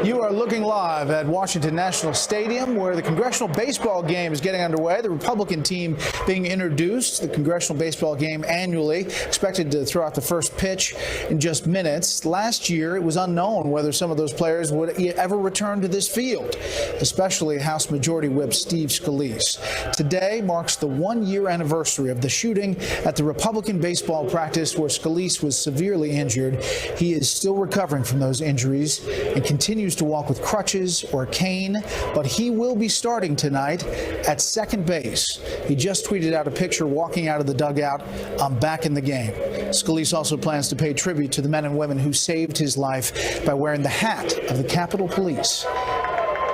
You are looking live at Washington National Stadium, where the congressional baseball game is getting underway. The Republican team being introduced. The congressional baseball game annually expected to throw out the first pitch in just minutes. Last year, it was unknown whether some of those players would ever return to this field, especially House Majority Whip Steve Scalise. Today marks the one-year anniversary of the shooting at the Republican baseball practice where Scalise was severely injured. He is still recovering from those injuries and continues to walk with crutches or a cane, but he will be starting tonight at second base. He just tweeted out a picture walking out of the dugout. "I'm back in the game." Scalise also plans to pay tribute to the men and women who saved his life by wearing the hat of the Capitol Police.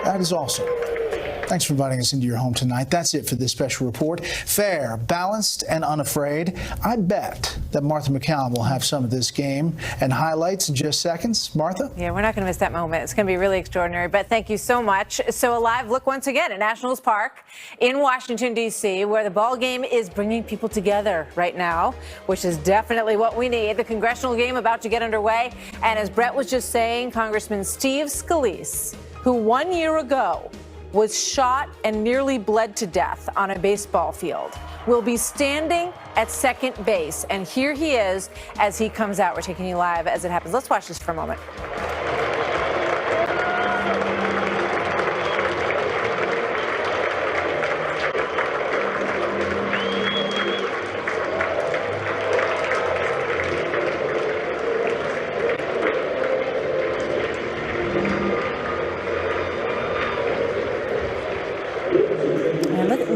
That is awesome. Thanks for inviting us into your home tonight. That's it for this special report. Fair, balanced, and unafraid. I bet that Martha MacCallum will have some of this game and highlights in just seconds. Martha? Yeah, we're not going to miss that moment. It's going to be really extraordinary, but thank you so much. So a live look once again at Nationals Park in Washington, D.C., where the ball game is bringing people together right now, which is definitely what we need. The congressional game about to get underway. And as Brett was just saying, Congressman Steve Scalise, who 1 year ago was shot and nearly bled to death on a baseball field, will be standing at second base. And here he is as he comes out. We're taking you live as it happens. Let's watch this for a moment.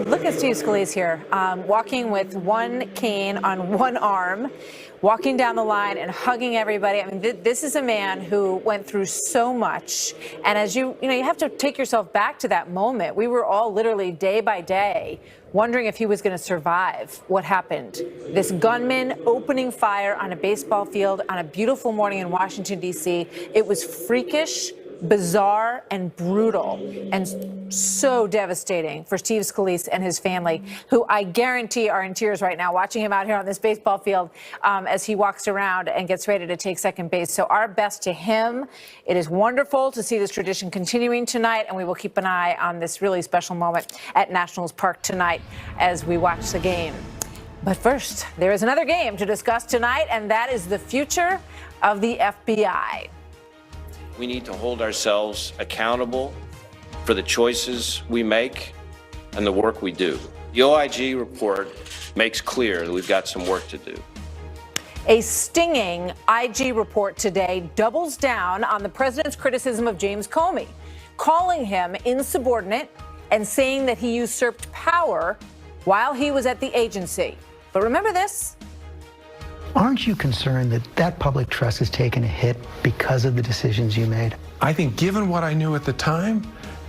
Look at Steve Scalise here, walking with one cane on one arm, walking down the line and hugging everybody. I mean, this is a man who went through so much. And as you have to take yourself back to that moment. We were all literally day by day wondering if he was going to survive what happened. This gunman opening fire on a baseball field on a beautiful morning in Washington, D.C. It was freakish, bizarre, and brutal, and so devastating for Steve Scalise and his family, who I guarantee are in tears right now watching him out here on this baseball field as he walks around and gets ready to take second base. So our best to him. It is wonderful to see this tradition continuing tonight, and we will keep an eye on this really special moment at Nationals Park tonight as we watch the game. But first, there is another game to discuss tonight, and that is the future of the FBI. We need to hold ourselves accountable for the choices we make and the work we do. The OIG report makes clear that we've got some work to do. A stinging IG report today doubles down on the president's criticism of James Comey, calling him insubordinate and saying that he usurped power while he was at the agency. But remember this? Aren't you concerned that that public trust has taken a hit because of the decisions you made? I think given what I knew at the time,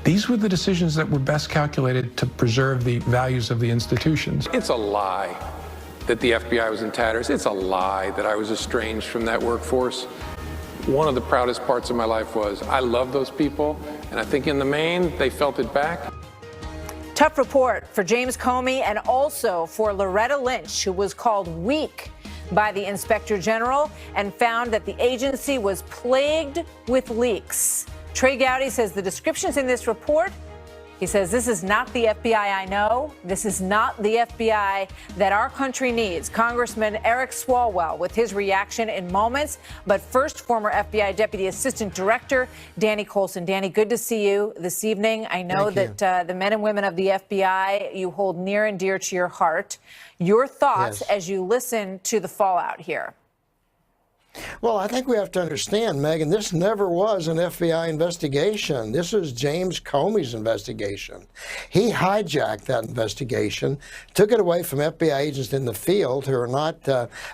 these were the decisions that were best calculated to preserve the values of the institutions. It's a lie that the FBI was in tatters. It's a lie that I was estranged from that workforce. One of the proudest parts of my life was I love those people, and I think in the main, they felt it back. Tough report for James Comey and also for Loretta Lynch, who was called weak by the Inspector General and found that the agency was plagued with leaks. Trey Gowdy says the descriptions in this report, he says, this is not the FBI I know. This is not the FBI that our country needs. Congressman Eric Swalwell with his reaction in moments. But first, former FBI Deputy Assistant Director Danny Colson. Danny, good to see you this evening. I know that the men and women of the FBI you hold near and dear to your heart. Your thoughts as you listen to the fallout here? Well, I think we have to understand, Megan, this never was an FBI investigation. This was James Comey's investigation. He hijacked that investigation, took it away from FBI agents in the field who are not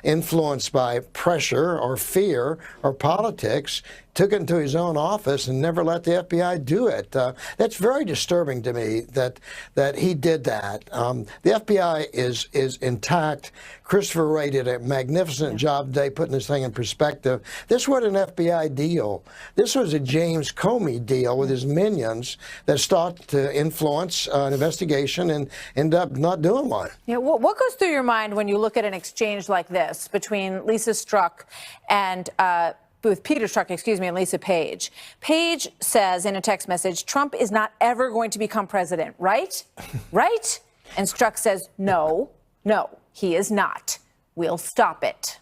influenced by pressure or fear or politics, took it into his own office and never let the FBI do it. That's very disturbing to me that he did that. The FBI is intact. Christopher Wray did a magnificent job today putting this thing in perspective. This wasn't an FBI deal. This was a James Comey deal with his minions that sought to influence an investigation and end up not doing one. Yeah, what goes through your mind when you look at an exchange like this between Lisa Strzok and with Peter Strzok, excuse me, and Lisa Page. Page says in a text message, Trump is not ever going to become president, right? Right? And Strzok says, no, he is not. We'll stop it.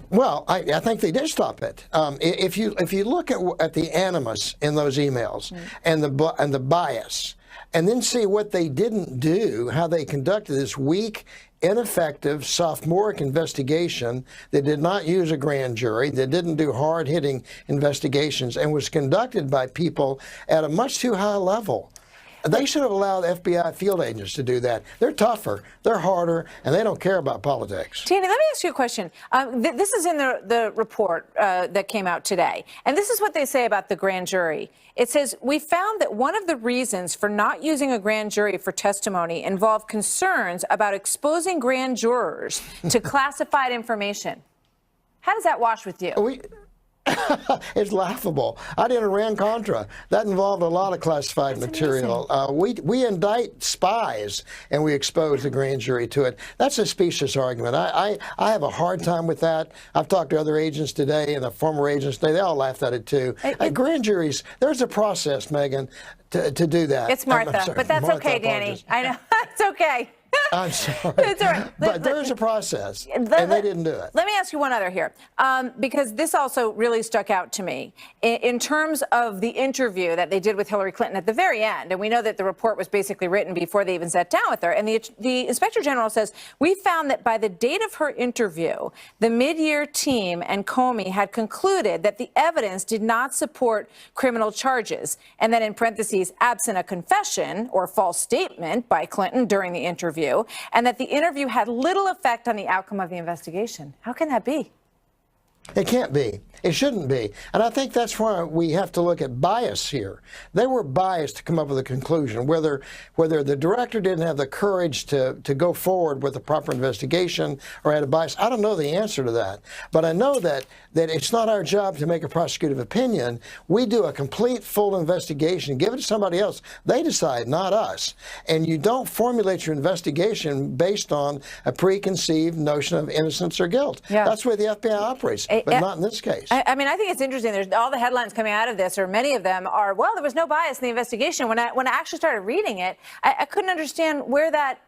Well, I think they did stop it. If you look at the animus in those emails and the bias, and then see what they didn't do, how they conducted this weak, ineffective, sophomoric investigation that did not use a grand jury, that didn't do hard-hitting investigations, and was conducted by people at a much too high level. They should have allowed FBI field agents to do that. They're tougher, they're harder, and they don't care about politics. Tanny, let me ask you a question. This is in the report that came out today, and this is what they say about the grand jury. It says, we found that one of the reasons for not using a grand jury for testimony involved concerns about exposing grand jurors to classified information. How does that wash with you? It's laughable. I did Iran-Contra. That involved a lot of classified material. We indict spies, and we expose the grand jury to it. That's a specious argument. I have a hard time with that. I've talked to other agents today and the former agents today. They all laughed at it, too. Grand juries, there's a process, Megan, to do that. It's Martha, but that's Martha, okay, Danny. I know. It's okay. I'm sorry. It's all right. But there is a process, and they didn't do it. Let me ask you one other here, because this also really stuck out to me in terms of the interview that they did with Hillary Clinton at the very end. And we know that the report was basically written before they even sat down with her. And the Inspector General says, we found that by the date of her interview, the mid-year team and Comey had concluded that the evidence did not support criminal charges. And then in parentheses, absent a confession or false statement by Clinton during the interview, and that the interview had little effect on the outcome of the investigation. How can that be? It can't be. It shouldn't be. And I think that's why we have to look at bias here. They were biased to come up with a conclusion. Whether the director didn't have the courage to go forward with a proper investigation or had a bias, I don't know the answer to that. But I know that it's not our job to make a prosecutive opinion. We do a complete, full investigation, give it to somebody else. They decide, not us. And you don't formulate your investigation based on a preconceived notion of innocence or guilt. Yeah. That's the way the FBI operates. But not in this case. I mean, I think it's interesting. There's all the headlines coming out of this, or many of them are, well, there was no bias in the investigation. When I actually started reading it, I couldn't understand where that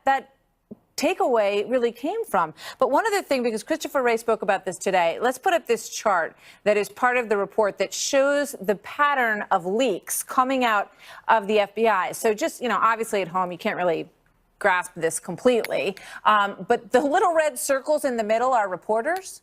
takeaway really came from. But one other thing, because Christopher Wray spoke about this today, let's put up this chart that is part of the report that shows the pattern of leaks coming out of the FBI. So just, obviously at home, you can't really grasp this completely. But the little red circles in the middle are reporters.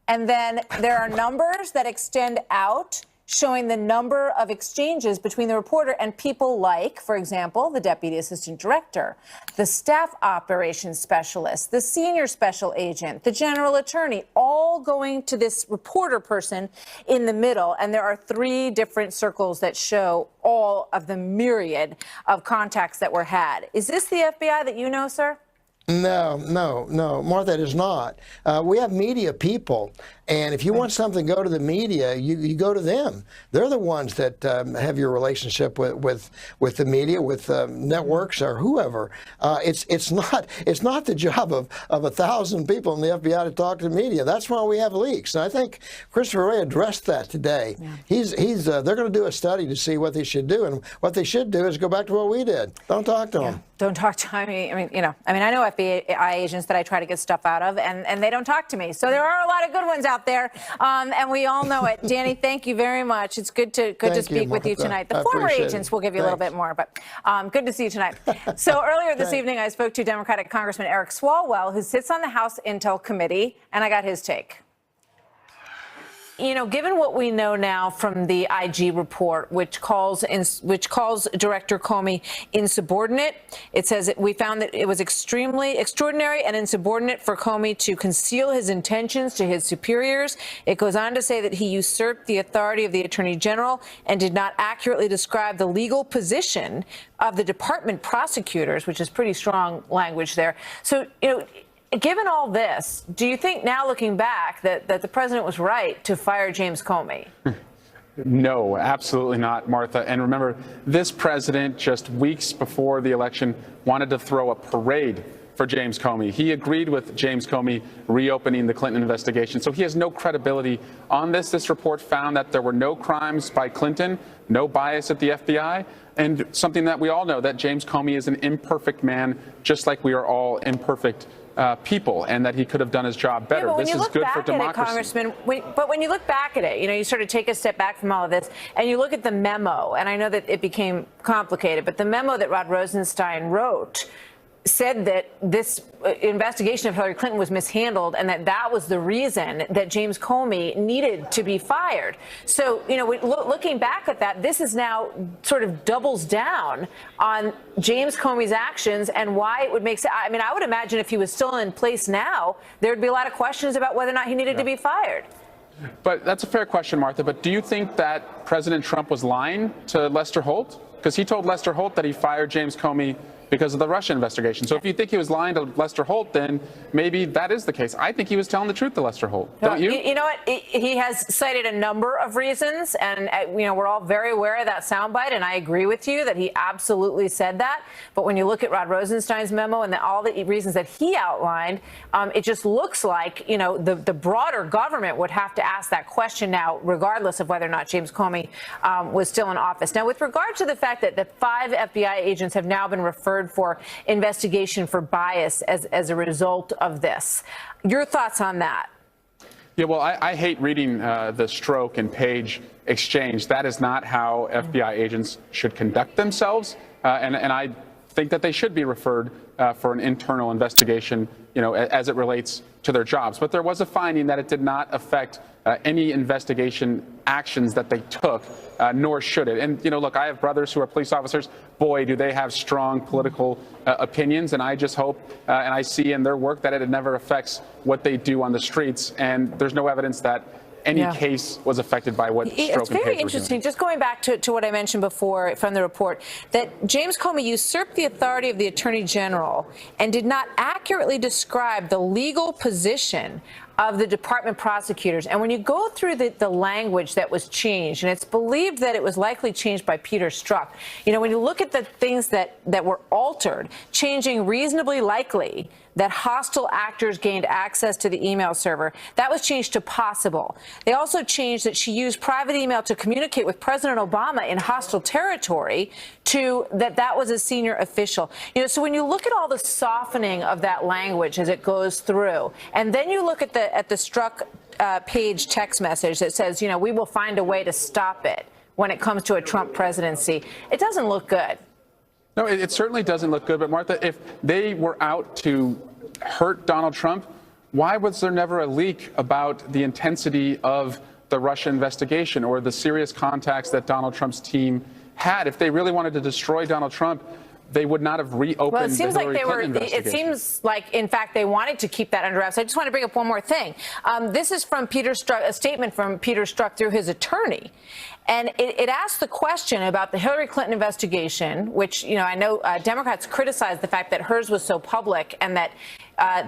And then there are numbers that extend out, showing the number of exchanges between the reporter and people like, for example, the deputy assistant director, the staff operations specialist, the senior special agent, the general attorney, all going to this reporter person in the middle. And there are 3 different circles that show all of the myriad of contacts that were had. Is this the FBI that you know, sir? No, Martha, it is not. We have media people, and if you want something to go to the media, you go to them. They're the ones that have your relationship with the media, with networks or whoever. It's not the job of 1,000 people in the FBI to talk to the media. That's why we have leaks. And I think Christopher Wray addressed that today. Yeah. They're going to do a study to see what they should do, and what they should do is go back to what we did. Don't talk to them. Don't talk to me. I know FBI agents that I try to get stuff out of, and they don't talk to me. So there are a lot of good ones out there, and we all know it. Danny, thank you very much. It's good to speak with you tonight. The former agents will give you a little bit more, but good to see you tonight. So earlier this evening, I spoke to Democratic Congressman Eric Swalwell, who sits on the House Intel Committee, and I got his take. Given what we know now from the IG report, which calls Director Comey insubordinate, it says we found that it was extremely extraordinary and insubordinate for Comey to conceal his intentions to his superiors. It goes on to say that he usurped the authority of the Attorney General and did not accurately describe the legal position of the department prosecutors, which is pretty strong language there. So, given all this, do you think now, looking back, that the president was right to fire James Comey? No, absolutely not, Martha. And remember, this president, just weeks before the election, wanted to throw a parade for James Comey. He agreed with James Comey reopening the Clinton investigation. So he has no credibility on this. This report found that there were no crimes by Clinton, no bias at the FBI, and something that we all know, that James Comey is an imperfect man, just like we are all imperfect people, and that he could have done his job better. Yeah, this is good for democracy. Congressman, but when you look back at it, you sort of take a step back from all of this, and you look at the memo, and I know that it became complicated, but the memo that Rod Rosenstein wrote said that this investigation of Hillary Clinton was mishandled and that was the reason that James Comey needed to be fired. So, looking back at that, this is now sort of doubles down on James Comey's actions and why it would make sense. I mean, I would imagine if he was still in place now, there'd be a lot of questions about whether or not he needed to be fired. But that's a fair question, Martha. But do you think that President Trump was lying to Lester Holt? Because he told Lester Holt that he fired James Comey because of the Russia investigation. So if you think he was lying to Lester Holt, then maybe that is the case. I think he was telling the truth to Lester Holt. Don't you? You know what? He has cited a number of reasons, and we're all very aware of that soundbite, and I agree with you that he absolutely said that. But when you look at Rod Rosenstein's memo and all the reasons that he outlined, it just looks like the broader government would have to ask that question now, regardless of whether or not James Comey was still in office. Now, with regard to the fact that the 5 FBI agents have now been referred for investigation for bias as a result of this. Your thoughts on that? Yeah, well, I hate reading the Stroke and Page exchange. That is not how FBI agents should conduct themselves. And I think that they should be referred for an internal investigation, as it relates to their jobs. But there was a finding that it did not affect any investigation actions that they took, nor should it. And, look, I have brothers who are police officers. Boy, do they have strong political opinions. And I just hope and I see in their work that it never affects what they do on the streets. And there's no evidence that any case was affected by what Stroke and Page It's very interesting. Just going back to what I mentioned before from the report, that James Comey usurped the authority of the Attorney General and did not accurately describe the legal position of the department prosecutors. And when you go through the language that was changed, and it's believed that it was likely changed by Peter Strzok, when you look at the things that were altered, changing reasonably likely that hostile actors gained access to the email server, that was changed to possible. They also changed that she used private email to communicate with President Obama in hostile territory to that was a senior official. So when you look at all the softening of that language as it goes through, and then you look at the Strzok Page text message that says, we will find a way to stop it when it comes to a Trump presidency, it doesn't look good. No, it certainly doesn't look good. But, Martha, if they were out to hurt Donald Trump, why was there never a leak about the intensity of the Russia investigation or the serious contacts that Donald Trump's team had? If they really wanted to destroy Donald Trump, they would not have reopened the Hillary Clinton investigation. It seems like, in fact, they wanted to keep that under wraps. I just want to bring up one more thing. This is from Peter Strzok, a statement from Peter Strzok through his attorney. And it asked the question about the Hillary Clinton investigation, which, I know Democrats criticized the fact that hers was so public and that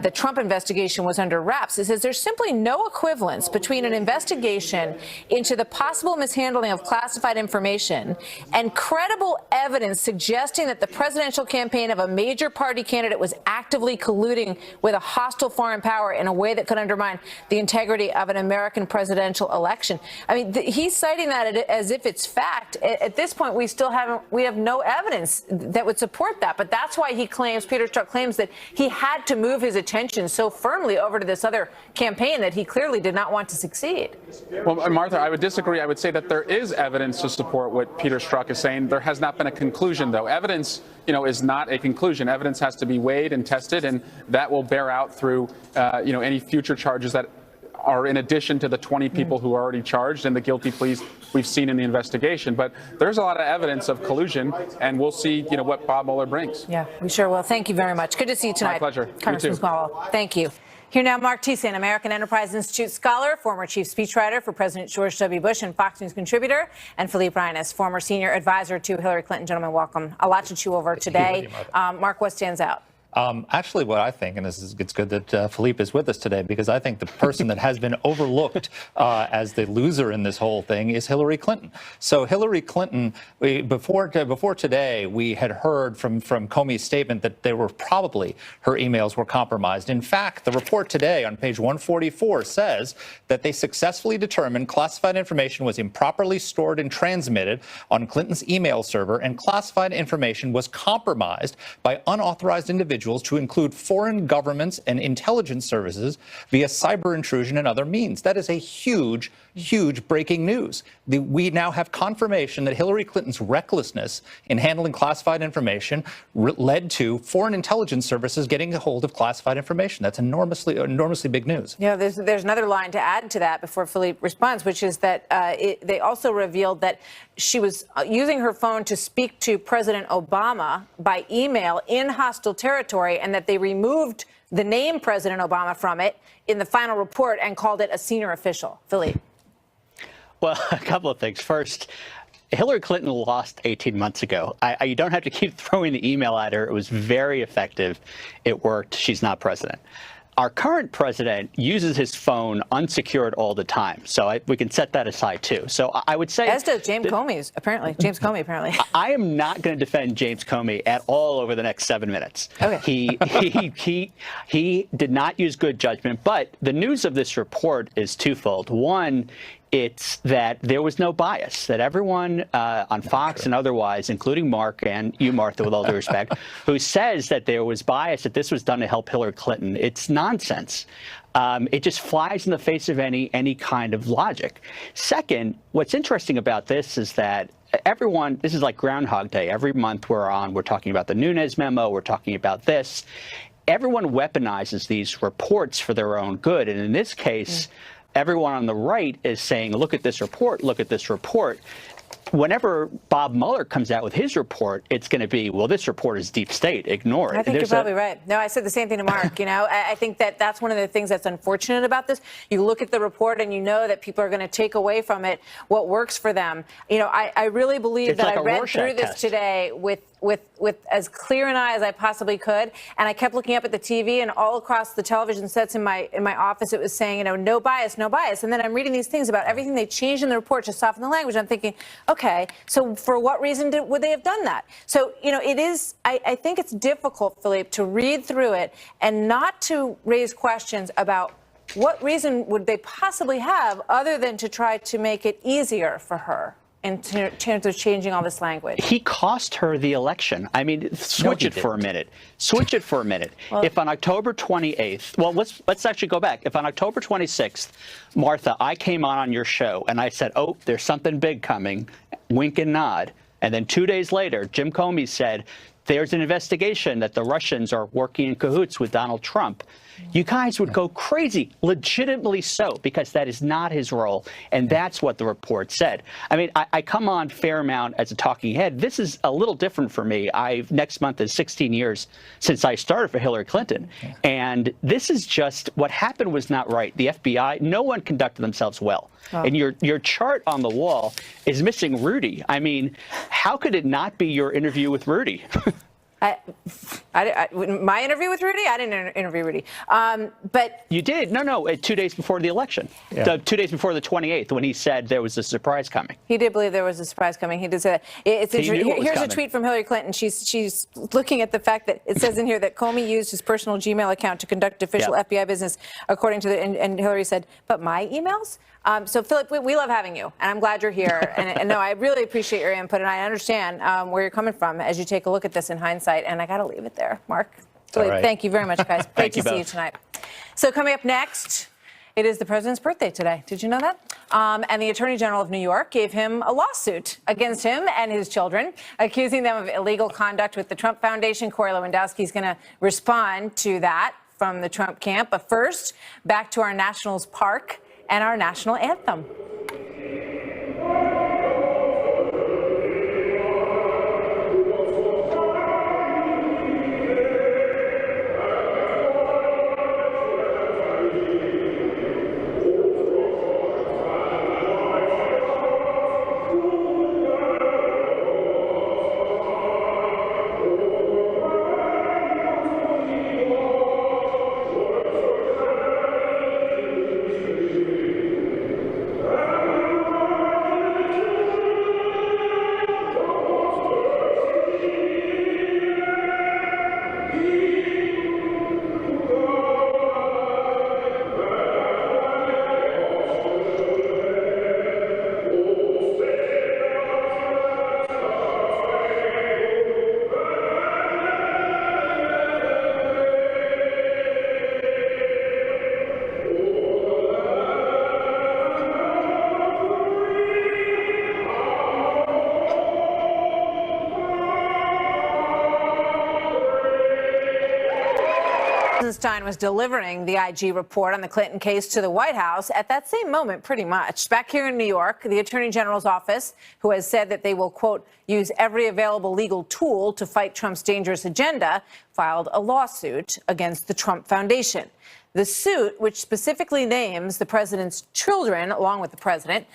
the Trump investigation was under wraps. It says there's simply no equivalence between an investigation into the possible mishandling of classified information and credible evidence suggesting that the presidential campaign of a major party candidate was actively colluding with a hostile foreign power in a way that could undermine the integrity of an American presidential election. I mean, he's citing that as if it's fact. At this point, we have no evidence that would support that. But that's why Peter Strzok claims that he had to move his attention so firmly over to this other campaign that he clearly did not want to succeed. Well, Martha, I would disagree. I would say that there is evidence to support what Peter Strzok is saying. There has not been a conclusion, though. Evidence, is not a conclusion. Evidence has to be weighed and tested, and that will bear out through, any future charges that are in addition to the 20 people who are already charged and the guilty pleas we've seen in the investigation. But there's a lot of evidence of collusion, and we'll see, what Bob Mueller brings. Yeah, we sure will. Thank you very much. Good to see you tonight. My pleasure. Congressman MacCallum. Thank you. Here now, Mark Thiessen, American Enterprise Institute scholar, former chief speechwriter for President George W. Bush and Fox News contributor, and Philippe Reines, former senior advisor to Hillary Clinton. Gentlemen, welcome. A lot to chew over today. Mark, what stands out? Actually, what I think, and it's good that Philippe is with us today, because I think the person that has been overlooked as the loser in this whole thing is Hillary Clinton. So Hillary Clinton, before today, we had heard from Comey's statement that there were probably her emails were compromised. In fact, the report today on page 144 says that they successfully determined classified information was improperly stored and transmitted on Clinton's email server, and classified information was compromised by unauthorized individuals to include foreign governments and intelligence services via cyber intrusion and other means. That is a huge, huge breaking news. We now have confirmation that Hillary Clinton's recklessness in handling classified information led to foreign intelligence services getting a hold of classified information. That's enormously big news. Yeah, there's another line to add to that before Philippe responds, which is that they also revealed that she was using her phone to speak to President Obama by email in hostile territory, and that they removed the name President Obama from it in the final report and called it a senior official. Philippe. Well, a couple of things. First, Hillary Clinton lost 18 months ago. You don't have to keep throwing the email at her. It was very effective. It worked. She's not president. Our current president uses his phone unsecured all the time, so we can set that aside too. So I would say, as does James Comey apparently. I am not going to defend James Comey at all over the next 7 minutes. Okay. He did not use good judgment, but the news of this report is twofold. One, it's that there was no bias, that everyone on Fox and otherwise, including Mark and you, Martha, with all due respect, who says that there was bias, that this was done to help Hillary Clinton. It's nonsense. It just flies in the face of any kind of logic. Second, what's interesting about this is that this is like Groundhog Day. Every month we're talking about the Nunes memo, we're talking about this. Everyone weaponizes these reports for their own good. And in this case, everyone on the right is saying, look at this report, look at this report. Whenever Bob Mueller comes out with his report, it's going to be, well, this report is deep state. Ignore it. I think you're probably right. No, I said the same thing to Mark. I think that's one of the things that's unfortunate about this. You look at the report and you know that people are going to take away from it what works for them. I really believe that I read through this today with as clear an eye as I possibly could, and I kept looking up at the TV, and all across the television sets in my office it was saying, no bias, no bias. And then I'm reading these things about everything they changed in the report to soften the language. I'm thinking, okay, so for what reason would they have done that? So it is. I think it's difficult, Philippe, to read through it and not to raise questions about what reason would they possibly have other than to try to make it easier for her in terms of changing all this language. He cost her the election. I mean, switch it for a minute. Switch it for a minute. Well, if on October 28th, well, let's actually go back. If on October 26th, Martha, I came on your show and I said, oh, there's something big coming, wink and nod. And then 2 days later, Jim Comey said, there's an investigation that the Russians are working in cahoots with Donald Trump. You guys would go crazy, legitimately so, because that is not his role. And that's what the report said. I mean, I come on Fairmount as a talking head. This is a little different for me. Next month is 16 years since I started for Hillary Clinton. And this is just what happened was not right. The FBI, no one conducted themselves well. Oh. And your chart on the wall is missing Rudy. I mean, how could it not be your interview with Rudy? My interview with Rudy? I didn't interview Rudy. But you did? No, 2 days before the election. Yeah. 2 days before the 28th, when he said there was a surprise coming. He did believe there was a surprise coming. He did say that. Here's a tweet from Hillary Clinton. She's looking at the fact that it says in here that Comey used his personal Gmail account to conduct official FBI business, according to and Hillary said, but my emails? So, Philip, we love having you, and I'm glad you're here. and no, I really appreciate your input, and I understand where you're coming from as you take a look at this in hindsight. And I got to leave it there, Mark. Philippe, right. Thank you very much, guys. Great to see you tonight. So, coming up next, it is the president's birthday today. Did you know that? And the Attorney General of New York gave him a lawsuit against him and his children, accusing them of illegal conduct with the Trump Foundation. Corey Lewandowski is going to respond to that from the Trump camp. But first, back to our Nationals Park and our national anthem. Rosenstein was delivering the IG report on the Clinton case to the White House at that same moment, pretty much. Back here in New York, the Attorney General's office, who has said that they will, quote, use every available legal tool to fight Trump's dangerous agenda, filed a lawsuit against the Trump Foundation. The suit, which specifically names the president's children, along with the president,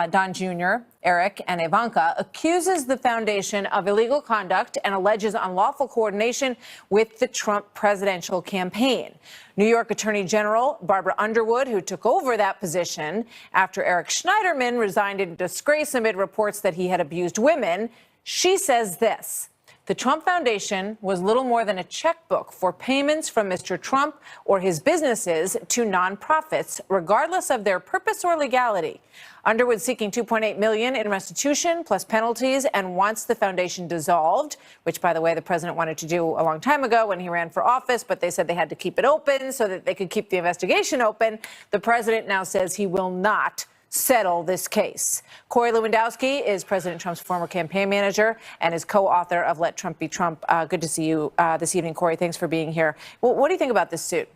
Don Jr., Eric, and Ivanka, accuses the foundation of illegal conduct and alleges unlawful coordination with the Trump presidential campaign. New York Attorney General Barbara Underwood, who took over that position after Eric Schneiderman resigned in disgrace amid reports that he had abused women, she says this: the Trump Foundation was little more than a checkbook for payments from Mr. Trump or his businesses to nonprofits, regardless of their purpose or legality. Underwood seeking $2.8 million in restitution plus penalties and wants the foundation dissolved, which, by the way, the president wanted to do a long time ago when he ran for office, but they said they had to keep it open so that they could keep the investigation open. The president now says he will not settle this case. Corey Lewandowski is President Trump's former campaign manager and is co-author of Let Trump Be Trump. Good to see you this evening, Corey. Thanks for being here. Well, what do you think about this suit?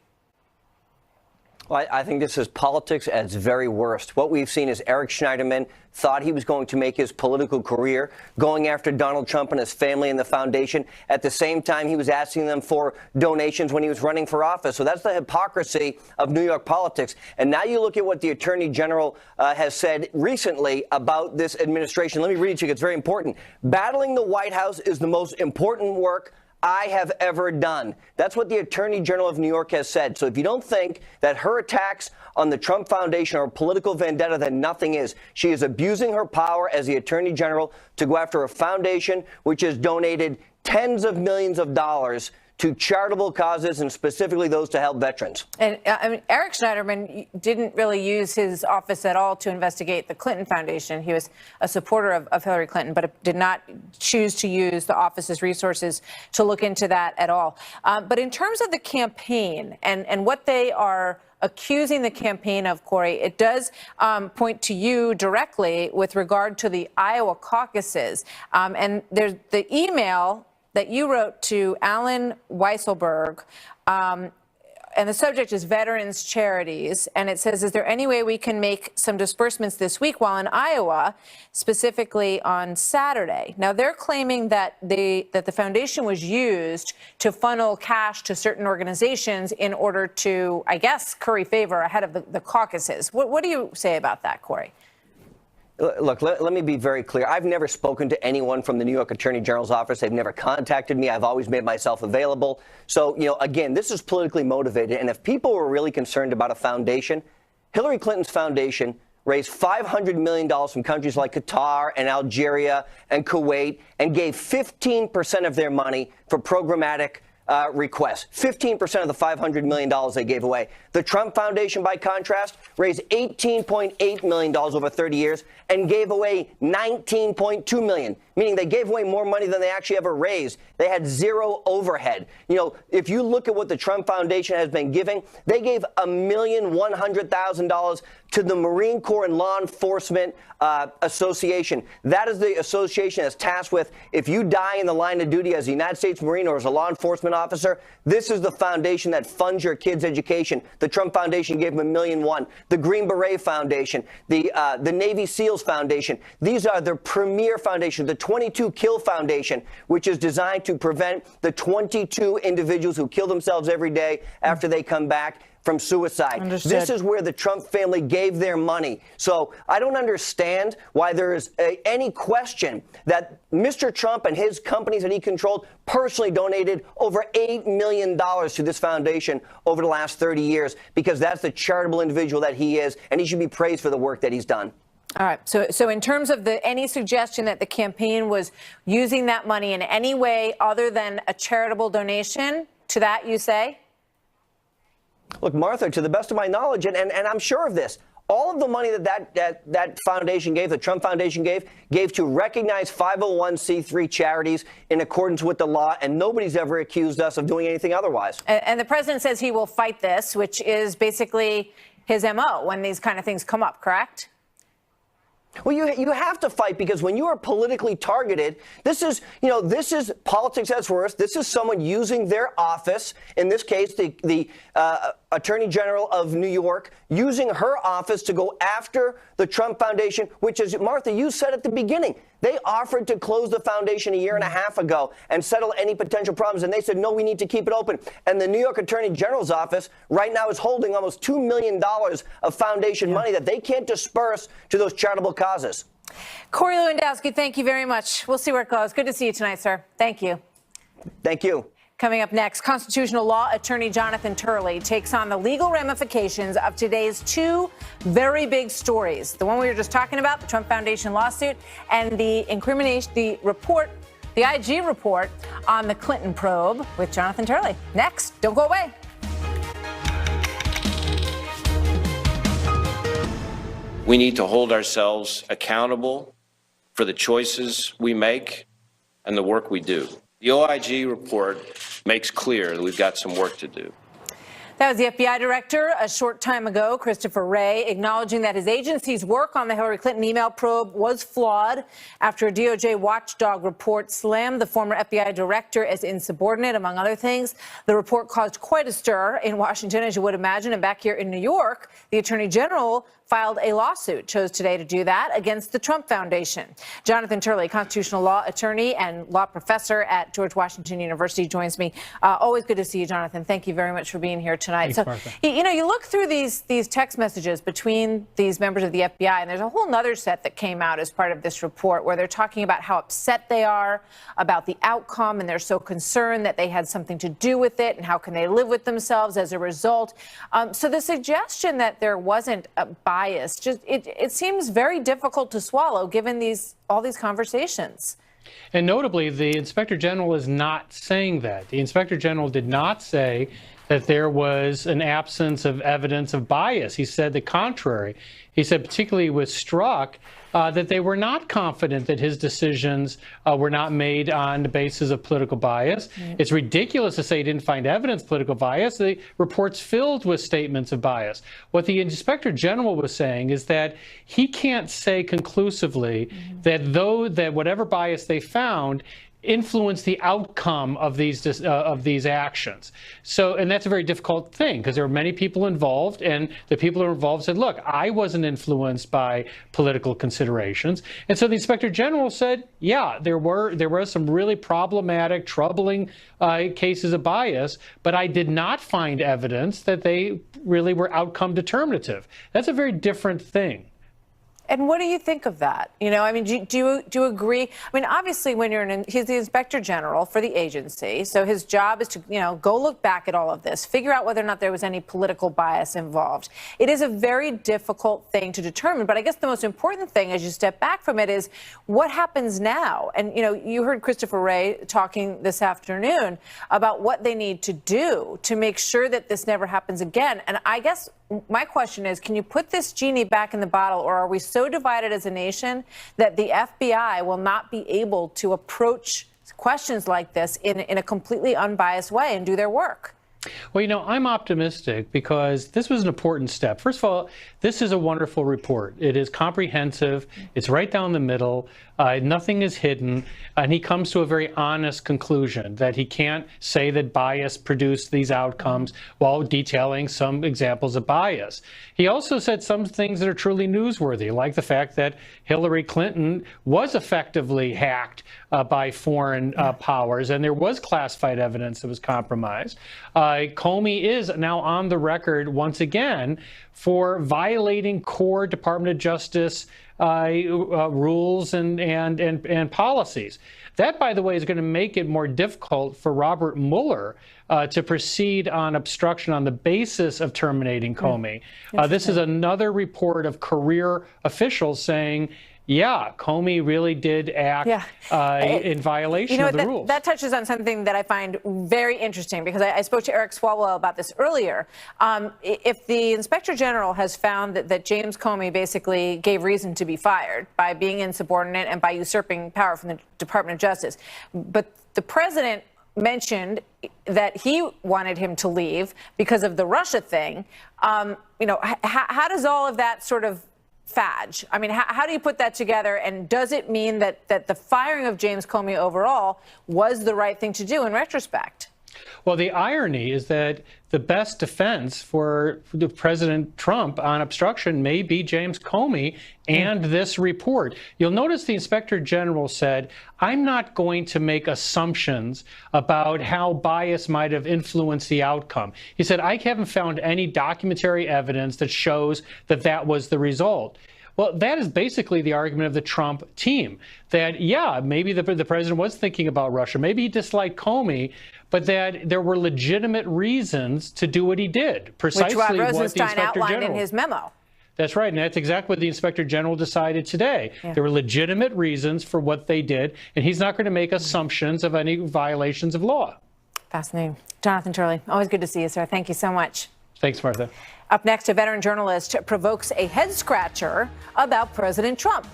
Well, I think this is politics at its very worst. What we've seen is Eric Schneiderman thought he was going to make his political career going after Donald Trump and his family and the foundation. At the same time, he was asking them for donations when he was running for office. So that's the hypocrisy of New York politics. And now you look at what the Attorney General has said recently about this administration. Let me read it to you. It's very important. Battling the White House is the most important work I have ever done. That's what the Attorney General of New York has said. So if you don't think that her attacks on the Trump Foundation are a political vendetta, then nothing is. She is abusing her power as the Attorney General to go after a foundation which has donated tens of millions of dollars to charitable causes, and specifically those to help veterans. And I mean, Eric Schneiderman didn't really use his office at all to investigate the Clinton Foundation. He was a supporter of Hillary Clinton, but did not choose to use the office's resources to look into that at all. But in terms of the campaign and what they are accusing the campaign of, Corey, it does point to you directly with regard to the Iowa caucuses. And there's the email that you wrote to Alan Weisselberg, and the subject is Veterans Charities, and it says, is there any way we can make some disbursements this week while in Iowa, specifically on Saturday? Now, they're claiming that the foundation was used to funnel cash to certain organizations in order to, I guess, curry favor ahead of the caucuses. What do you say about that, Corey? Look, let me be very clear. I've never spoken to anyone from the New York Attorney General's office. They've never contacted me. I've always made myself available. So, again, this is politically motivated. And if people were really concerned about a foundation, Hillary Clinton's foundation raised $500 million from countries like Qatar and Algeria and Kuwait and gave 15% of their money for programmatic requests. 15% of the $500 million they gave away. The Trump Foundation, by contrast, raised $18.8 million over 30 years and gave away $19.2 million, meaning they gave away more money than they actually ever raised. They had zero overhead. If you look at what the Trump Foundation has been giving, they gave $1,100,000 to the Marine Corps and Law Enforcement Association. That is the association that's tasked with, if you die in the line of duty as a United States Marine or as a law enforcement officer, this is the foundation that funds your kids' education. The Trump Foundation gave them $1.1 million. The Green Beret Foundation, the Navy SEALs Foundation. These are the premier foundations. The 22 Kill Foundation, which is designed to prevent the 22 individuals who kill themselves every day after they come back from suicide. Understood. This is where the Trump family gave their money. So I don't understand why there is any question that Mr. Trump and his companies that he controlled personally donated over $8 million to this foundation over the last 30 years, because that's the charitable individual that he is, and he should be praised for the work that he's done. All right. So in terms of any suggestion that the campaign was using that money in any way other than a charitable donation, to that you say? Look, Martha, to the best of my knowledge, and I'm sure of this, all of the money that foundation gave, the Trump Foundation gave to recognized 501c3 charities in accordance with the law, and nobody's ever accused us of doing anything otherwise. And the president says he will fight this, which is basically his MO when these kind of things come up, correct? Well, you have to fight, because when you are politically targeted, this is politics at its worst. This is someone using their office, in this case, the Attorney General of New York, using her office to go after the Trump Foundation, which, as Martha, you said at the beginning, they offered to close the foundation a year and a half ago and settle any potential problems. And they said, no, we need to keep it open. And the New York Attorney General's office right now is holding almost $2 million of foundation money that they can't disperse to those charitable causes. Corey Lewandowski, thank you very much. We'll see where it goes. Good to see you tonight, sir. Thank you. Thank you. Coming up next, constitutional law attorney Jonathan Turley takes on the legal ramifications of today's two very big stories. The one we were just talking about, the Trump Foundation lawsuit, and the IG report on the Clinton probe with Jonathan Turley. Next, don't go away. We need to hold ourselves accountable for the choices we make and the work we do. The OIG report makes clear that we've got some work to do. That was the FBI director a short time ago, Christopher Wray, acknowledging that his agency's work on the Hillary Clinton email probe was flawed after a DOJ watchdog report slammed the former FBI director as insubordinate, among other things. The report caused quite a stir in Washington, as you would imagine, and back here in New York, the Attorney General filed a lawsuit, chose today to do that, against the Trump Foundation. Jonathan Turley, constitutional law attorney and law professor at George Washington University, joins me. Always good to see you, Jonathan. Thank you very much for being here tonight. Thanks, Martha. You look through these text messages between these members of the FBI, and there's a whole other set that came out as part of this report where they're talking about how upset they are about the outcome, and they're so concerned that they had something to do with it, and how can they live with themselves as a result. So the suggestion that there wasn't a bias, it seems very difficult to swallow given all these conversations. And notably, the Inspector General is not saying that. The Inspector General did not say that there was an absence of evidence of bias. He said the contrary. He said particularly was struck that they were not confident that his decisions were not made on the basis of political bias. It's ridiculous to say he didn't find evidence of political bias. The report's filled with statements of bias. What the Inspector General was saying is that he can't say conclusively that whatever bias they found influence the outcome of these actions. So, and that's a very difficult thing because there are many people involved, and the people who are involved said, look, I wasn't influenced by political considerations. And so the Inspector General said, yeah, there were some really problematic, troubling cases of bias, but I did not find evidence that they really were outcome determinative. That's a very different thing. And what do you think of that? I mean, do you agree? I mean, obviously, when he's the Inspector General for the agency, so his job is to, go look back at all of this, figure out whether or not there was any political bias involved. It is a very difficult thing to determine, but I guess the most important thing as you step back from it is what happens now. And, you heard Christopher Wray talking this afternoon about what they need to do to make sure that this never happens again. And I guess my question is, can you put this genie back in the bottle, or are we so divided as a nation that the FBI will not be able to approach questions like this in a completely unbiased way and do their work? Well, I'm optimistic because this was an important step. First of all, this is a wonderful report. It is comprehensive. It's right down the middle. Nothing is hidden. And he comes to a very honest conclusion that he can't say that bias produced these outcomes while detailing some examples of bias. He also said some things that are truly newsworthy, like the fact that Hillary Clinton was effectively hacked by foreign powers, and there was classified evidence that was compromised. Comey is now on the record once again for violating core Department of Justice rules and policies. That, by the way, is going to make it more difficult for Robert Mueller to proceed on obstruction on the basis of terminating Comey. This is another report of career officials saying, yeah, Comey really did act in violation of the rules. That touches on something that I find very interesting, because I spoke to Eric Swalwell about this earlier. If the Inspector General has found that James Comey basically gave reason to be fired by being insubordinate and by usurping power from the Department of Justice, but the president mentioned that he wanted him to leave because of the Russia thing, how does all of that sort of fadge. I mean, how do you put that together? And does it mean that the firing of James Comey overall was the right thing to do in retrospect? Well, the irony is that the best defense for President Trump on obstruction may be James Comey and this report. You'll notice the Inspector General said, I'm not going to make assumptions about how bias might have influenced the outcome. He said, I haven't found any documentary evidence that shows that that was the result. Well, that is basically the argument of the Trump team, that, yeah, maybe the president was thinking about Russia. Maybe he disliked Comey, but that there were legitimate reasons to do what he did. Precisely which Rod what the Rosenstein Inspector outlined General, in his memo. That's right, and that's exactly what the Inspector General decided today. Yeah. There were legitimate reasons for what they did, and he's not going to make assumptions of any violations of law. Fascinating. Jonathan Turley, always good to see you, sir. Thank you so much. Thanks, Martha. Up next, a veteran journalist provokes a head-scratcher about President Trump.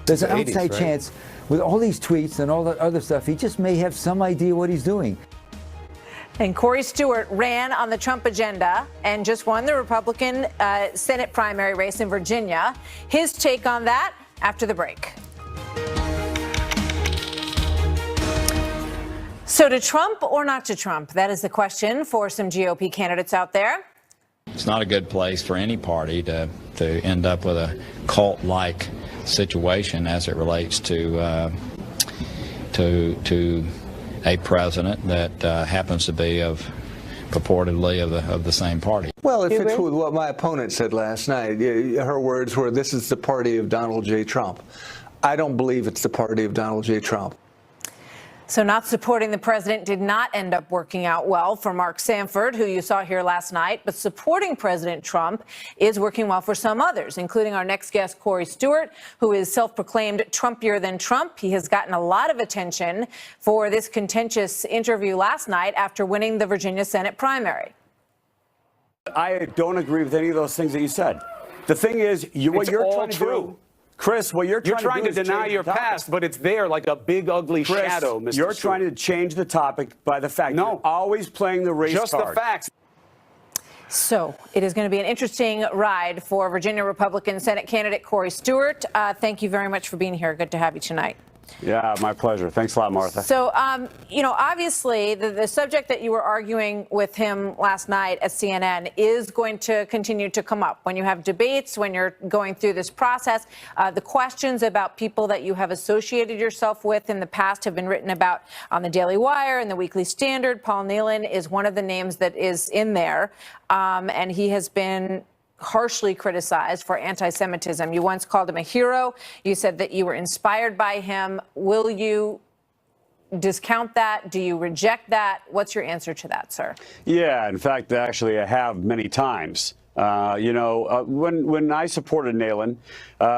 There's an outside chance, with all these tweets and all that other stuff, he just may have some idea what he's doing. And Corey Stewart ran on the Trump agenda and just won the Republican Senate primary race in Virginia. His take on that after the break. So to Trump or not to Trump? That is the question for some GOP candidates out there. It's not a good place for any party to end up with a cult-like situation as it relates to a president that happens to be purportedly of the same party. Well, it fits with what my opponent said last night. Her words were, "This is the party of Donald J. Trump." I don't believe it's the party of Donald J. Trump. So not supporting the president did not end up working out well for Mark Sanford, who you saw here last night. But supporting President Trump is working well for some others, including our next guest, Corey Stewart, who is self-proclaimed Trumpier than Trump. He has gotten a lot of attention for this contentious interview last night after winning the Virginia Senate primary. I don't agree with any of those things that you said. The thing is, what you're trying to do, Chris, what you're trying to deny your past, but it's there like a big, ugly shadow, Mr. You're trying to change the topic by the fact you're always playing the race card. Just the facts. So it is going to be an interesting ride for Virginia Republican Senate candidate Corey Stewart. Thank you very much for being here. Good to have you tonight. Yeah, my pleasure. Thanks a lot, Martha. So, obviously, the subject that you were arguing with him last night at CNN is going to continue to come up when you have debates, when you're going through this process. The questions about people that you have associated yourself with in the past have been written about on the Daily Wire and the Weekly Standard. Paul Nehlen is one of the names that is in there, and he has been harshly criticized for anti-Semitism. You once called him a hero. You said that you were inspired by him. Will you discount that? Do you reject that? What's your answer to that, sir? Yeah, in fact, actually, I have many times. When I supported Nehlen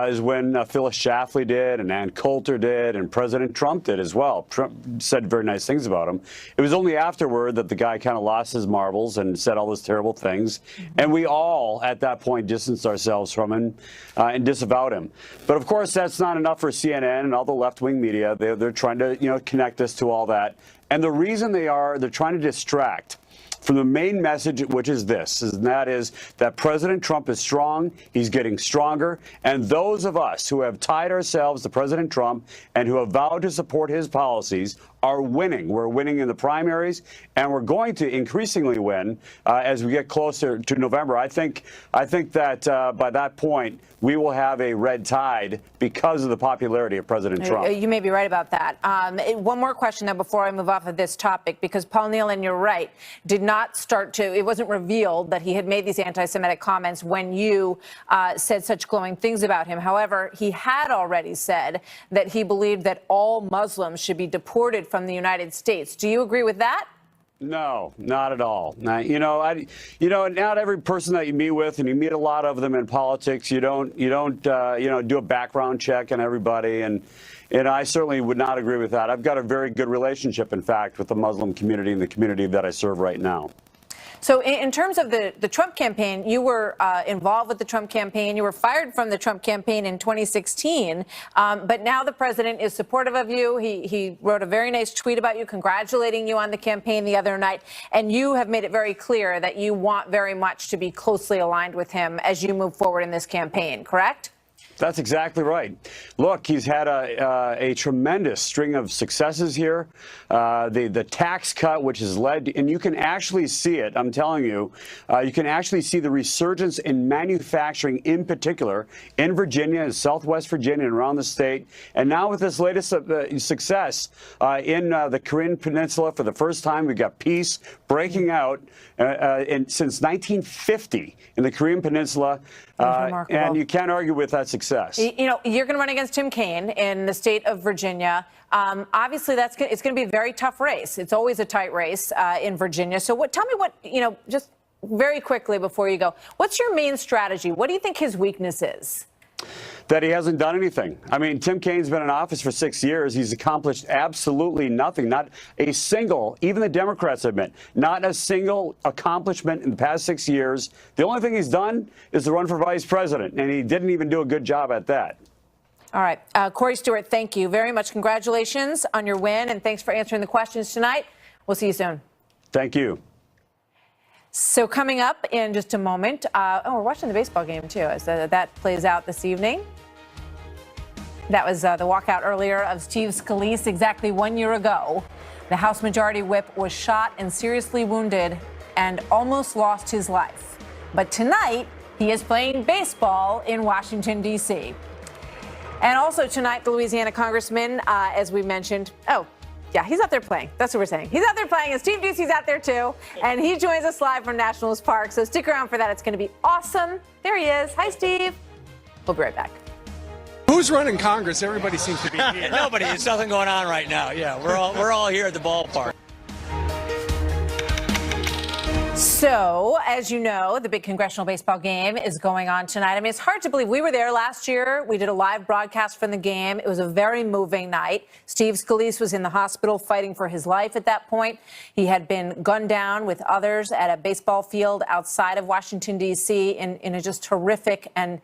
is when Phyllis Schlafly did and Ann Coulter did and President Trump did as well. Trump said very nice things about him. It was only afterward that the guy kind of lost his marbles and said all those terrible things. And we all, at that point, distanced ourselves from him and disavowed him. But, of course, that's not enough for CNN and all the left-wing media. They're trying to, connect us to all that. And the reason they're trying to distract from the main message, which is this, and that is that President Trump is strong, he's getting stronger, and those of us who have tied ourselves to President Trump and who have vowed to support his policies are winning. We're winning in the primaries, and we're going to increasingly win as we get closer to November. I think that by that point, we will have a red tide because of the popularity of President Trump. You may be right about that. One more question, though, before I move off of this topic, because Paul Nehlen, you're right, did not start to, it wasn't revealed that he had made these anti-Semitic comments when you said such glowing things about him. However, he had already said that he believed that all Muslims should be deported from the United States. Do you agree with that? No, not at all. Not every person that you meet with, and you meet a lot of them in politics, you don't do a background check on everybody, and I certainly would not agree with that. I've got a very good relationship, in fact, with the Muslim community and the community that I serve right now. So in terms of the Trump campaign, you were involved with the Trump campaign. You were fired from the Trump campaign in 2016. But now the president is supportive of you. He wrote a very nice tweet about you, congratulating you on the campaign the other night. And you have made it very clear that you want very much to be closely aligned with him as you move forward in this campaign, correct? That's exactly right. Look, he's had a tremendous string of successes here. The tax cut, which has led, and you can actually see it, I'm telling you, you can actually see the resurgence in manufacturing in particular in Virginia and Southwest Virginia and around the state. And now with this latest success in the Korean Peninsula, for the first time, we've got peace breaking out since 1950 in the Korean Peninsula. And you can't argue with that success. You know, you're going to run against Tim Kaine in the state of Virginia. Obviously, it's going to be a very tough race. It's always a tight race in Virginia. So tell me what, just very quickly before you go, what's your main strategy? What do you think his weakness is? That he hasn't done anything. I mean, Tim Kaine's been in office for 6 years. He's accomplished absolutely nothing. Not a single, even the Democrats admit, not a single accomplishment in the past 6 years. The only thing he's done is to run for vice president, and he didn't even do a good job at that. All right. Corey Stewart, thank you very much. Congratulations on your win, and thanks for answering the questions tonight. We'll see you soon. Thank you. So coming up in just a moment, we're watching the baseball game, too, as that plays out this evening. That was the walkout earlier of Steve Scalise exactly 1 year ago. The House Majority Whip was shot and seriously wounded and almost lost his life. But tonight, he is playing baseball in Washington, D.C. And also tonight, the Louisiana congressman, as we mentioned, yeah, he's out there playing. That's what we're saying. He's out there playing, and Steve Ducey's out there, too. And he joins us live from Nationals Park. So stick around for that. It's going to be awesome. There he is. Hi, Steve. We'll be right back. Who's running Congress? Everybody seems to be here. Nobody. There's nothing going on right now. Yeah, we're all here at the ballpark. So, as you know, the big congressional baseball game is going on tonight. I mean, it's hard to believe. We were there last year. We did a live broadcast from the game. It was a very moving night. Steve Scalise was in the hospital fighting for his life at that point. He had been gunned down with others at a baseball field outside of Washington, D.C. in a just horrific and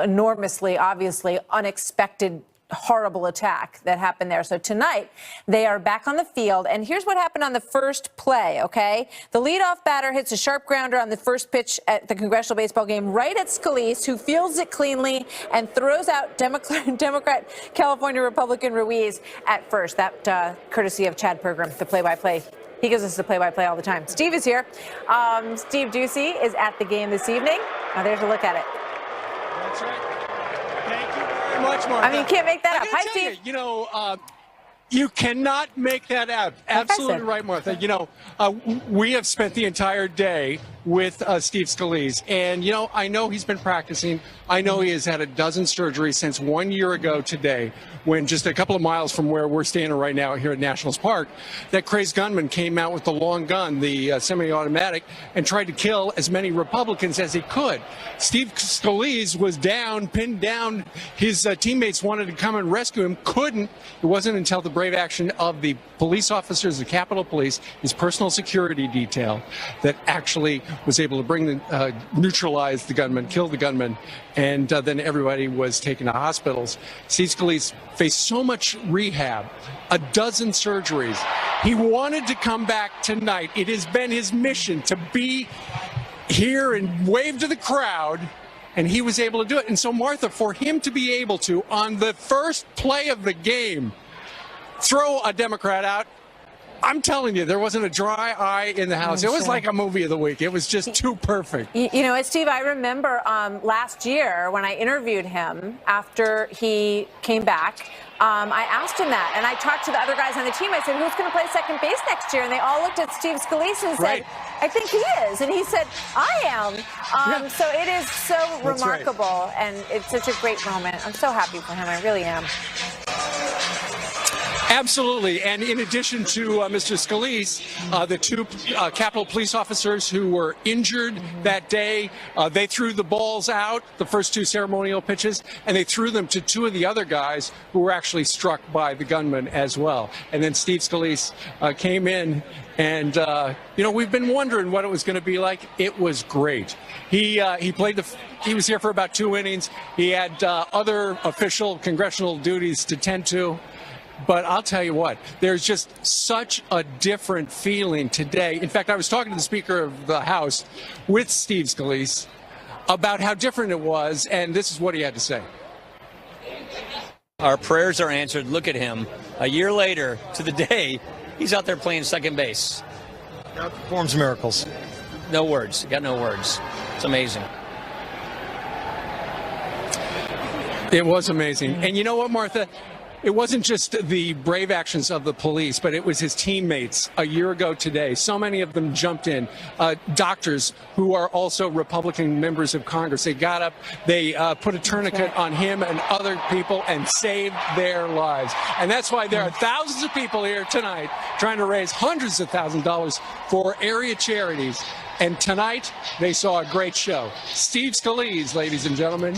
enormously, obviously, unexpected, horrible attack that happened there. So tonight, they are back on the field. And here's what happened on the first play, okay? The leadoff batter hits a sharp grounder on the first pitch at the congressional baseball game right at Scalise, who fields it cleanly and throws out Democrat California Republican Ruiz at first. That courtesy of Chad Pergram, the play-by-play. He gives us the play-by-play all the time. Steve is here. Steve Ducey is at the game this evening. Now, there's a look at it. That's right. Thank you very much, Martha. I mean, you can't make that up. Hi, Steve. You cannot make that up. Absolutely right, Martha. We have spent the entire day with Steve Scalise. And, I know he's been practicing. I know he has had a dozen surgeries since 1 year ago today, when just a couple of miles from where we're standing right now here at Nationals Park, that crazed gunman came out with the long gun, the semi-automatic, and tried to kill as many Republicans as he could. Steve Scalise was down, pinned down. His teammates wanted to come and rescue him, couldn't. It wasn't until the brave action of the police officers, the Capitol Police, his personal security detail, that actually was able to neutralize the gunman, kill the gunman, and then everybody was taken to hospitals. Steve Scalise faced so much rehab, a dozen surgeries. He wanted to come back tonight. It has been his mission to be here and wave to the crowd, and he was able to do it. And so, Martha, for him to be able to, on the first play of the game, throw a Democrat out, I'm telling you, there wasn't a dry eye in the house. It was like a movie of the week. It was just too perfect. You know, Steve, I remember last year when I interviewed him after he came back, I asked him that, and I talked to the other guys on the team. I said, who's going to play second base next year? And they all looked at Steve Scalise and said, I think he is. And he said, I am. So it is so remarkable, and it's such a great moment. I'm so happy for him. I really am. Absolutely. And in addition to Mr. Scalise, the two Capitol police officers who were injured that day, they threw the balls out, the first two ceremonial pitches, and they threw them to two of the other guys who were actually struck by the gunman as well. And then Steve Scalise came in, and, we've been wondering what it was going to be like. It was great. He was here for about 2 innings. He had other official congressional duties to tend to. But I'll tell you what, there's just such a different feeling today. In fact, I was talking to the Speaker of the House with Steve Scalise about how different it was, and this is what he had to say. Our prayers are answered. Look at him. A year later, to the day, he's out there playing second base. God performs miracles. No words. Got no words. It's amazing. It was amazing. And you know what, Martha? It wasn't just the brave actions of the police, but it was his teammates a year ago today. So many of them jumped in. Doctors who are also Republican members of Congress. They got up, they put a tourniquet on him and other people and saved their lives. And that's why there are thousands of people here tonight trying to raise hundreds of thousands of dollars for area charities. And tonight, they saw a great show. Steve Scalise, ladies and gentlemen,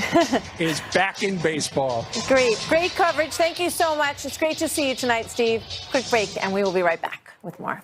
is back in baseball. Great coverage. Thank you so much. It's great to see you tonight, Steve. Quick break, and we will be right back with more.